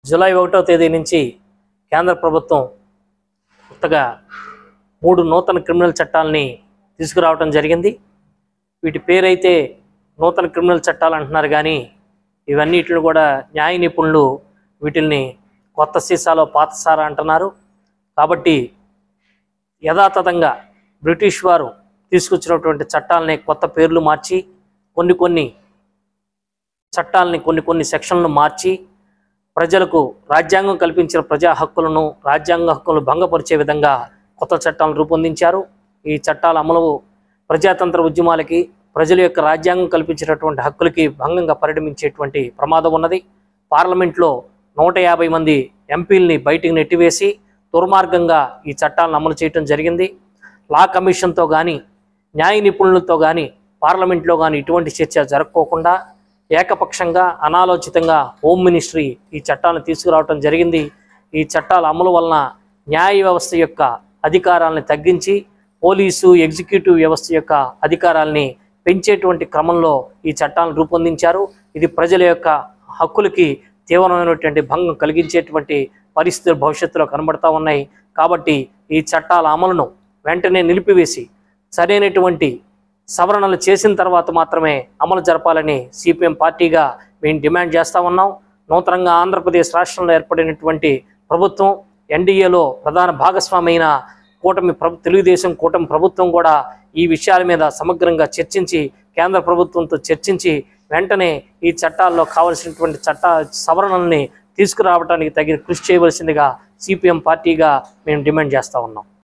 July 1వ తేదీ నుంచి కేంద్ర ప్రభుత్వం కొత్తగా 3 నూతన క్రిమినల్ చట్టాలని తీసుకురావడం జరిగింది. వీటి పేరైతే నూతన క్రిమినల్ చట్టాలు అంటున్నారు, కానీ ఇవన్నిటిని కూడా న్యాయ నిపుణులు వీటిల్ని కొత్త సీసాలో పాత సారా అంటున్నారు. కాబట్టి యథాతథంగా బ్రిటిష్ వారు తీసుకొచ్చినటువంటి చట్టాలని కొత్త పేర్లు మార్చి కొన్ని చట్టాలని కొన్ని సెక్షన్లు మార్చి ప్రజలకు రాజ్యాంగం కల్పించిన ప్రజా హక్కులను రాజ్యాంగ హక్కులను భంగపరిచే విధంగా కొత్త చట్టాలను రూపొందించారు. ఈ చట్టాల అమలు ప్రజాతంత్ర ఉద్యమాలకి ప్రజల యొక్క రాజ్యాంగం కల్పించినటువంటి హక్కులకి భంగంగా పరిణమించేటువంటి ప్రమాదం ఉన్నది. పార్లమెంట్లో 150 మంది ఎంపీలని బయటికి నెట్టివేసి దుర్మార్గంగా ఈ చట్టాలను అమలు చేయడం జరిగింది. లా కమిషన్తో కానీ న్యాయ నిపుణులతో కానీ పార్లమెంట్లో కానీ ఇటువంటి చర్చ జరగకోకుండా ఏకపక్షంగా అనాలోచితంగా హోమ్ మినిస్ట్రీ ఈ చట్టాలను తీసుకురావడం జరిగింది. ఈ చట్టాల అమలు వలన న్యాయ వ్యవస్థ యొక్క అధికారాలను తగ్గించి పోలీసు ఎగ్జిక్యూటివ్ వ్యవస్థ యొక్క అధికారాలని పెంచేటువంటి క్రమంలో ఈ చట్టాలను రూపొందించారు. ఇది ప్రజల యొక్క హక్కులకి తీవ్రమైనటువంటి భంగం కలిగించేటువంటి పరిస్థితులు భవిష్యత్తులో కనబడతా ఉన్నాయి. కాబట్టి ఈ చట్టాల అమలును వెంటనే నిలిపివేసి సరైనటువంటి సవరణలు చేసిన తర్వాత మాత్రమే అమలు జరపాలని సిపిఎం పార్టీగా మేము డిమాండ్ చేస్తూ ఉన్నాం. నూతనంగా ఆంధ్రప్రదేశ్ రాష్ట్రంలో ఏర్పడినటువంటి ప్రభుత్వం ఎన్డీఏలో ప్రధాన భాగస్వామైన తెలుగుదేశం కూటమి ప్రభుత్వం కూడా ఈ విషయాల మీద సమగ్రంగా చర్చించి కేంద్ర ప్రభుత్వంతో చర్చించి వెంటనే ఈ చట్టాల్లో కావలసినటువంటి సవరణల్ని తీసుకురావడానికి తగిన కృషి చేయవలసిందిగా సిపిఎం పార్టీగా మేము డిమాండ్ చేస్తూ ఉన్నాం.